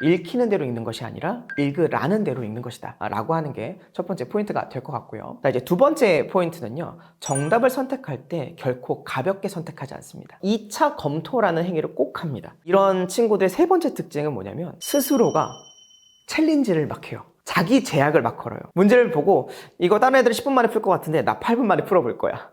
읽히는 대로 읽는 것이 아니라 읽으라는 대로 읽는 것이다 라고 하는 게 첫 번째 포인트가 될 것 같고요. 자, 이제 두 번째 포인트는요, 정답을 선택할 때 결코 가볍게 선택하지 않습니다. 2차 검토라는 행위를 꼭 합니다. 이런 친구들의 세 번째 특징은 뭐냐면 스스로가 챌린지를 막 해요. 자기 제약을 막 걸어요. 문제를 보고 이거 다른 애들은 10분 만에 풀 것 같은데 나 8분 만에 풀어볼 거야.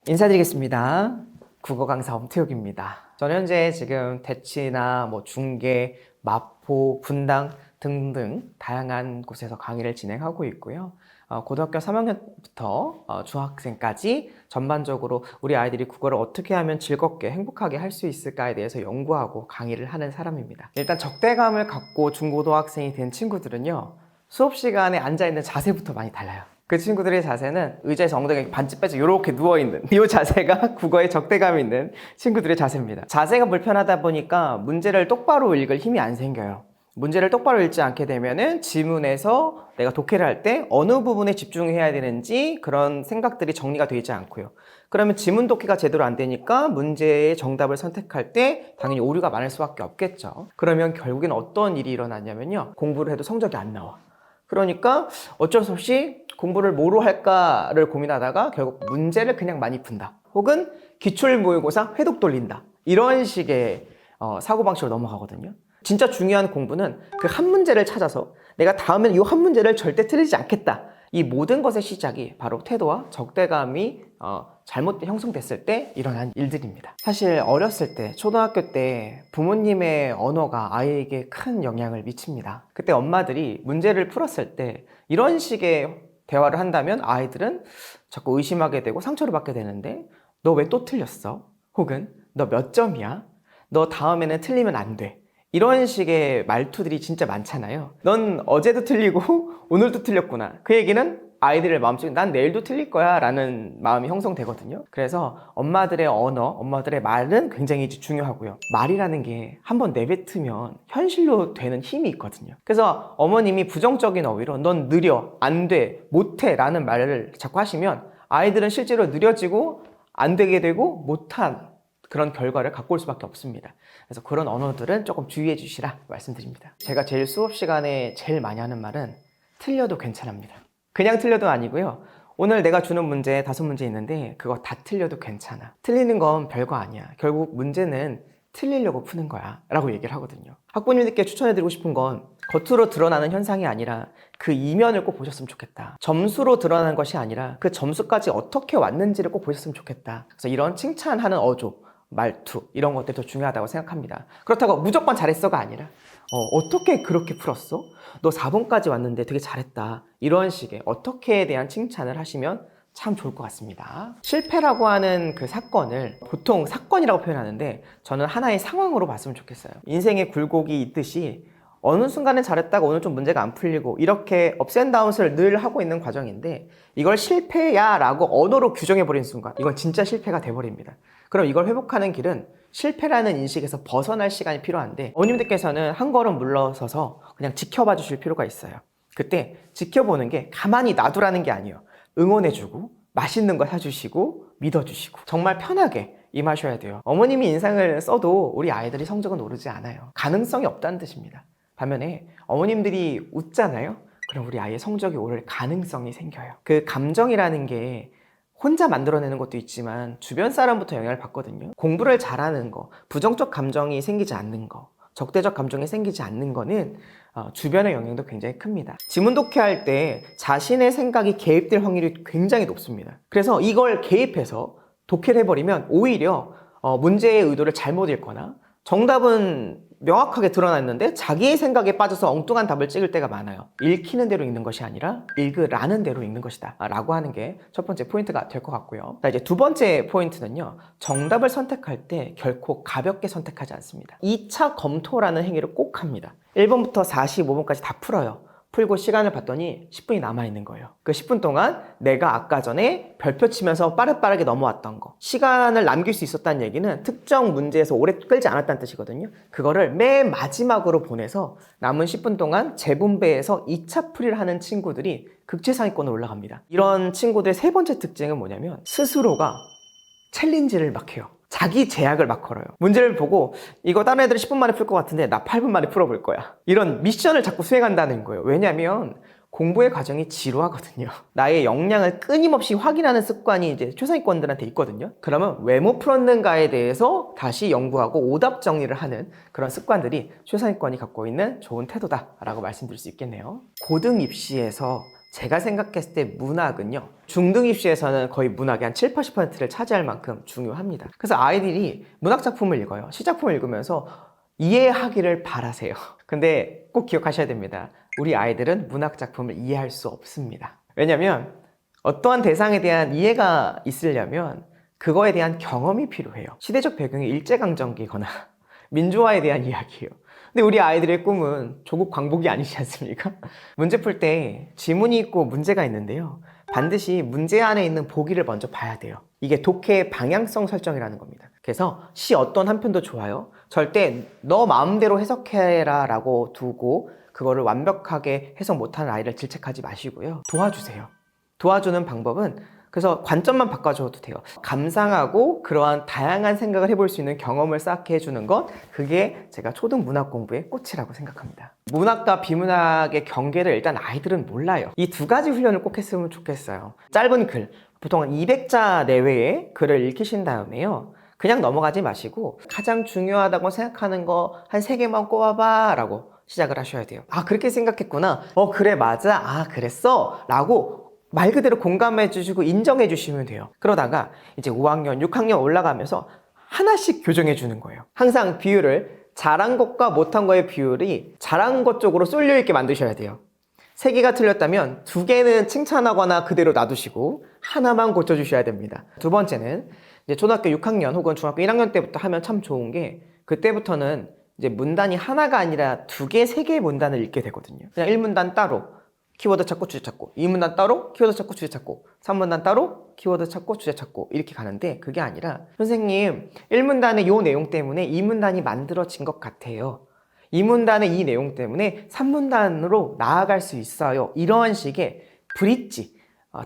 인사드리겠습니다. 국어 강사 엄태욱입니다. 저는 현재 지금 대치나 중계, 마포, 분당 등등 다양한 곳에서 강의를 진행하고 있고요. 고등학교 3학년부터 중학생까지 전반적으로 우리 아이들이 국어를 어떻게 하면 즐겁게 행복하게 할 수 있을까에 대해서 연구하고 강의를 하는 사람입니다. 일단 적대감을 갖고 중고등학생이 된 친구들은요, 수업 시간에 앉아있는 자세부터 많이 달라요. 그 친구들의 자세는 의자에서 엉덩이 반쯤 빼서 이렇게 누워있는 이 자세가 국어에 적대감 있는 친구들의 자세입니다. 자세가 불편하다 보니까 문제를 똑바로 읽을 힘이 안 생겨요. 문제를 똑바로 읽지 않게 되면은 지문에서 내가 독해를 할 때 어느 부분에 집중해야 되는지 그런 생각들이 정리가 되지 않고요. 그러면 지문 독해가 제대로 안 되니까 문제의 정답을 선택할 때 당연히 오류가 많을 수밖에 없겠죠. 그러면 결국엔 어떤 일이 일어나냐면요, 공부를 해도 성적이 안 나와. 그러니까 어쩔 수 없이 공부를 뭐로 할까를 고민하다가 결국 문제를 그냥 많이 푼다. 혹은 기출모의고사 회독 돌린다. 이런 식의 사고방식으로 넘어가거든요. 진짜 중요한 공부는 그 한 문제를 찾아서 내가 다음에는 이 한 문제를 절대 틀리지 않겠다. 이 모든 것의 시작이 바로 태도와 적대감이 잘못 형성됐을 때 일어난 일들입니다. 사실 어렸을 때, 초등학교 때 부모님의 언어가 아이에게 큰 영향을 미칩니다. 그때 엄마들이 문제를 풀었을 때 이런 식의 대화를 한다면 아이들은 자꾸 의심하게 되고 상처를 받게 되는데, 너 왜 또 틀렸어? 혹은 너 몇 점이야? 너 다음에는 틀리면 안 돼. 이런 식의 말투들이 진짜 많잖아요. 넌 어제도 틀리고 오늘도 틀렸구나. 그 얘기는 아이들의 마음속에 난 내일도 틀릴 거야 라는 마음이 형성되거든요. 그래서 엄마들의 언어, 엄마들의 말은 굉장히 중요하고요. 말이라는 게 한번 내뱉으면 현실로 되는 힘이 있거든요. 그래서 어머님이 부정적인 어휘로 넌 느려, 안 돼, 못해 라는 말을 자꾸 하시면 아이들은 실제로 느려지고 안 되게 되고 못한 그런 결과를 갖고 올 수밖에 없습니다. 그래서 그런 언어들은 조금 주의해 주시라 말씀드립니다. 제가 제일 수업 시간에 제일 많이 하는 말은 틀려도 괜찮습니다. 그냥 틀려도 아니고요. 오늘 내가 주는 문제 5문제 있는데 그거 다 틀려도 괜찮아. 틀리는 건 별거 아니야. 결국 문제는 틀리려고 푸는 거야 라고 얘기를 하거든요. 학부모님들께 추천해드리고 싶은 건 겉으로 드러나는 현상이 아니라 그 이면을 꼭 보셨으면 좋겠다. 점수로 드러나는 것이 아니라 그 점수까지 어떻게 왔는지를 꼭 보셨으면 좋겠다. 그래서 이런 칭찬하는 어조, 말투 이런 것들이 더 중요하다고 생각합니다. 그렇다고 무조건 잘했어가 아니라 어떻게 그렇게 풀었어? 너 4번까지 왔는데 되게 잘했다. 이런 식의 어떻게에 대한 칭찬을 하시면 참 좋을 것 같습니다. 실패라고 하는 그 사건을 보통 사건이라고 표현하는데 저는 하나의 상황으로 봤으면 좋겠어요. 인생의 굴곡이 있듯이 어느 순간은 잘했다가 오늘 좀 문제가 안 풀리고 이렇게 업앤다운을 늘 하고 있는 과정인데, 이걸 실패야 라고 언어로 규정해버린 순간 이건 진짜 실패가 돼버립니다. 그럼 이걸 회복하는 길은 실패라는 인식에서 벗어날 시간이 필요한데, 어머님들께서는 한 걸음 물러서서 그냥 지켜봐 주실 필요가 있어요. 그때 지켜보는 게 가만히 놔두라는 게 아니에요. 응원해주고 맛있는 거 사주시고 믿어주시고 정말 편하게 임하셔야 돼요. 어머님이 인상을 써도 우리 아이들이 성적은 오르지 않아요. 가능성이 없다는 뜻입니다. 반면에 어머님들이 웃잖아요? 그럼 우리 아이의 성적이 오를 가능성이 생겨요. 그 감정이라는 게 혼자 만들어내는 것도 있지만 주변 사람부터 영향을 받거든요. 공부를 잘하는 거, 부정적 감정이 생기지 않는 거, 적대적 감정이 생기지 않는 거는 주변의 영향도 굉장히 큽니다. 지문 독해할 때 자신의 생각이 개입될 확률이 굉장히 높습니다. 그래서 이걸 개입해서 독해를 해버리면 오히려 문제의 의도를 잘못 읽거나 정답은 명확하게 드러났는데 자기의 생각에 빠져서 엉뚱한 답을 찍을 때가 많아요. 읽히는 대로 읽는 것이 아니라 읽으라는 대로 읽는 것이다 라고 하는 게 첫 번째 포인트가 될 것 같고요. 자, 이제 두 번째 포인트는요, 정답을 선택할 때 결코 가볍게 선택하지 않습니다. 2차 검토라는 행위를 꼭 합니다. 1번부터 45번까지 다 풀어요. 풀고 시간을 봤더니 10분이 남아있는 거예요. 그 10분 동안 내가 아까 전에 별표 치면서 빠르게 넘어왔던 거, 시간을 남길 수 있었다는 얘기는 특정 문제에서 오래 끌지 않았다는 뜻이거든요. 그거를 맨 마지막으로 보내서 남은 10분 동안 재분배해서 2차 풀이를 하는 친구들이 극치상위권으로 올라갑니다. 이런 친구들의 세 번째 특징은 뭐냐면 스스로가 챌린지를 막 해요. 자기 제약을 막 걸어요. 문제를 보고 이거 다른 애들이 10분 만에 풀 것 같은데 나 8분 만에 풀어볼 거야. 이런 미션을 자꾸 수행한다는 거예요. 왜냐면 공부의 과정이 지루하거든요. 나의 역량을 끊임없이 확인하는 습관이 이제 최상위권들한테 있거든요. 그러면 왜 못 풀었는가에 대해서 다시 연구하고 오답 정리를 하는 그런 습관들이 최상위권이 갖고 있는 좋은 태도다라고 말씀드릴 수 있겠네요. 고등 입시에서 제가 생각했을 때 문학은요, 중등 입시에서는 거의 문학의 한 7, 80%를 차지할 만큼 중요합니다. 그래서 아이들이 문학 작품을 읽어요. 시작품을 읽으면서 이해하기를 바라세요. 근데 꼭 기억하셔야 됩니다. 우리 아이들은 문학 작품을 이해할 수 없습니다. 왜냐면 어떠한 대상에 대한 이해가 있으려면 그거에 대한 경험이 필요해요. 시대적 배경이 일제강점기거나 민주화에 대한 이야기예요. 근데 우리 아이들의 꿈은 조국 광복이 아니지 않습니까? 문제 풀 때 지문이 있고 문제가 있는데요. 반드시 문제 안에 있는 보기를 먼저 봐야 돼요. 이게 독해의 방향성 설정이라는 겁니다. 그래서 시 어떤 한 편도 좋아요. 절대 너 마음대로 해석해라 라고 두고 그거를 완벽하게 해석 못하는 아이를 질책하지 마시고요. 도와주세요. 도와주는 방법은 그래서 관점만 바꿔줘도 돼요. 감상하고 그러한 다양한 생각을 해볼 수 있는 경험을 쌓게 해주는 것, 그게 제가 초등 문학 공부의 꽃이라고 생각합니다. 문학과 비문학의 경계를 일단 아이들은 몰라요. 이 두 가지 훈련을 꼭 했으면 좋겠어요. 짧은 글, 보통 한 200자 내외의 글을 읽히신 다음에요. 그냥 넘어가지 마시고 가장 중요하다고 생각하는 거 한 3개만 꼽아봐 라고 시작을 하셔야 돼요. 아, 그렇게 생각했구나. 그래, 맞아. 아, 그랬어. 라고 말 그대로 공감해 주시고 인정해 주시면 돼요. 그러다가 이제 5학년, 6학년 올라가면서 하나씩 교정해 주는 거예요. 항상 비율을 잘한 것과 못한 거의 비율이 잘한 것 쪽으로 쏠려 있게 만드셔야 돼요. 3개가 틀렸다면 2개는 칭찬하거나 그대로 놔두시고 하나만 고쳐주셔야 됩니다. 두 번째는 이제 초등학교 6학년 혹은 중학교 1학년 때부터 하면 참 좋은 게 그때부터는 이제 문단이 하나가 아니라 2개, 3개의 문단을 읽게 되거든요. 그냥 1문단 따로 키워드 찾고 주제 찾고, 2문단 따로 키워드 찾고 주제 찾고, 3문단 따로 키워드 찾고 주제 찾고 이렇게 가는데, 그게 아니라 선생님 1문단의 이 내용 때문에 2문단이 만들어진 것 같아요. 2문단의 이 내용 때문에 3문단으로 나아갈 수 있어요. 이런 식의 브릿지,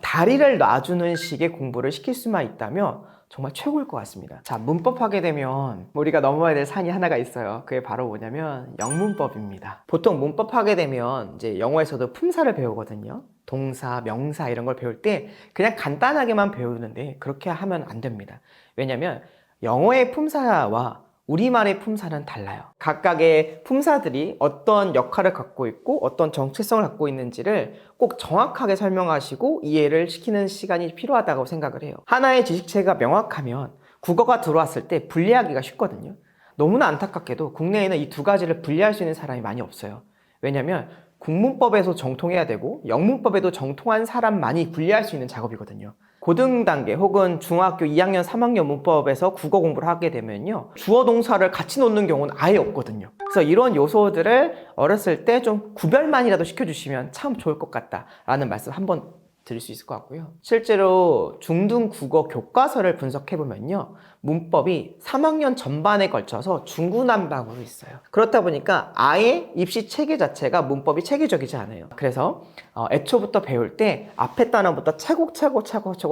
다리를 놔주는 식의 공부를 시킬 수만 있다면 정말 최고일 것 같습니다. 자, 문법 하게 되면 우리가 넘어야 될 산이 하나가 있어요. 그게 바로 뭐냐면 영문법입니다. 보통 문법 하게 되면 이제 영어에서도 품사를 배우거든요. 동사, 명사 이런 걸 배울 때 그냥 간단하게만 배우는데 그렇게 하면 안 됩니다. 왜냐면 영어의 품사와 우리말의 품사는 달라요. 각각의 품사들이 어떤 역할을 갖고 있고 어떤 정체성을 갖고 있는지를 꼭 정확하게 설명하시고 이해를 시키는 시간이 필요하다고 생각을 해요. 하나의 지식체가 명확하면 국어가 들어왔을 때 분리하기가 쉽거든요. 너무나 안타깝게도 국내에는 이 두 가지를 분리할 수 있는 사람이 많이 없어요. 왜냐면 국문법에서 정통해야 되고 영문법에도 정통한 사람만이 분리할 수 있는 작업이거든요. 고등 단계 혹은 중학교 2학년, 3학년 문법에서 국어 공부를 하게 되면요, 주어 동사를 같이 놓는 경우는 아예 없거든요. 그래서 이런 요소들을 어렸을 때 좀 구별만이라도 시켜주시면 참 좋을 것 같다라는 말씀 한번 드릴 수 있을 것 같고요. 실제로 중등 국어 교과서를 분석해보면요, 문법이 3학년 전반에 걸쳐서 중구난방으로 있어요. 그렇다 보니까 아예 입시 체계 자체가 문법이 체계적이지 않아요. 그래서 애초부터 배울 때 앞에 단어부터 차곡차곡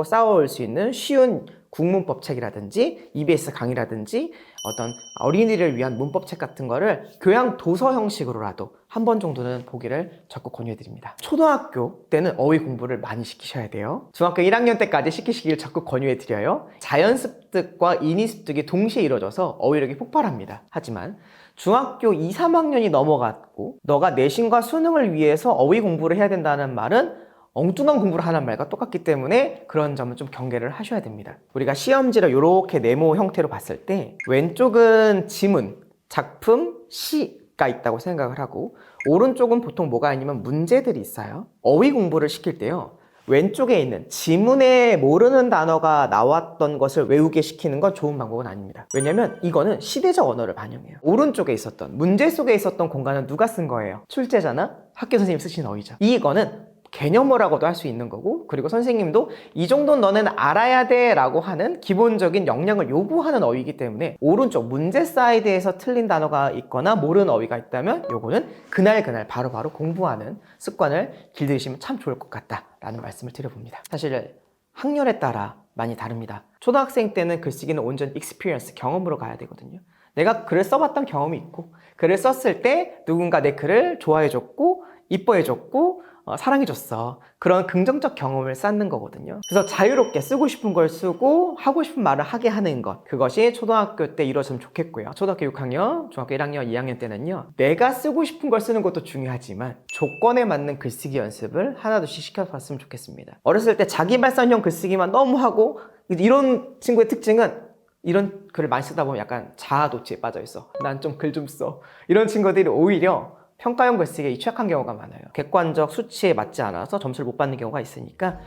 쌓아올 수 있는 쉬운 국문법 책이라든지 EBS 강의라든지 어떤 어린이를 위한 문법책 같은 거를 교양 도서 형식으로라도 한 번 정도는 보기를 적극 권유해드립니다. 초등학교 때는 어휘 공부를 많이 시키셔야 돼요. 중학교 1학년 때까지 시키시길 적극 권유해드려요. 자연 습득과 인위 습득이 동시에 이루어져서 어휘력이 폭발합니다. 하지만 중학교 2, 3학년이 넘어갔고 너가 내신과 수능을 위해서 어휘 공부를 해야 된다는 말은 엉뚱한 공부를 하는 말과 똑같기 때문에 그런 점은 좀 경계를 하셔야 됩니다. 우리가 시험지를 이렇게 네모 형태로 봤을 때 왼쪽은 지문, 작품, 시가 있다고 생각을 하고 오른쪽은 보통 뭐가 있냐면 문제들이 있어요. 어휘 공부를 시킬 때요, 왼쪽에 있는 지문에 모르는 단어가 나왔던 것을 외우게 시키는 건 좋은 방법은 아닙니다. 왜냐면 이거는 시대적 언어를 반영해요. 오른쪽에 있었던 문제 속에 있었던 공간은 누가 쓴 거예요? 출제자나 학교 선생님이 쓰신 어휘죠. 이거는 개념어라고도 할 수 있는 거고, 그리고 선생님도 이 정도는 너는 알아야 돼 라고 하는 기본적인 역량을 요구하는 어휘이기 때문에 오른쪽 문제 사이드에서 틀린 단어가 있거나 모르는 어휘가 있다면 요거는 그날 바로바로 공부하는 습관을 길들이시면 참 좋을 것 같다 라는 말씀을 드려봅니다. 사실 학년에 따라 많이 다릅니다. 초등학생 때는 글쓰기는 온전히 익스피리언스, 경험으로 가야 되거든요. 내가 글을 써봤던 경험이 있고 글을 썼을 때 누군가 내 글을 좋아해줬고 이뻐해줬고 사랑해줬어. 그런 긍정적 경험을 쌓는 거거든요. 그래서 자유롭게 쓰고 싶은 걸 쓰고 하고 싶은 말을 하게 하는 것, 그것이 초등학교 때 이루어지면 좋겠고요. 초등학교 6학년, 중학교 1학년, 2학년 때는요, 내가 쓰고 싶은 걸 쓰는 것도 중요하지만 조건에 맞는 글쓰기 연습을 하나둘씩 시켜봤으면 좋겠습니다. 어렸을 때 자기 발산형 글쓰기만 너무 하고, 이런 친구의 특징은 이런 글을 많이 쓰다 보면 약간 자아 도취에 빠져 있어. 난 좀 글 좀 써. 이런 친구들이 오히려 평가형 글쓰기에 취약한 경우가 많아요. 객관적 수치에 맞지 않아서 점수를 못 받는 경우가 있으니까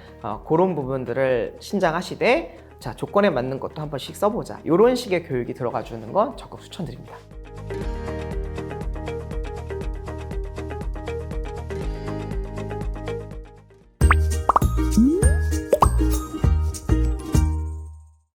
그런 부분들을 신장하시되, 자, 조건에 맞는 것도 한 번씩 써보자. 이런 식의 교육이 들어가 주는 건 적극 추천드립니다.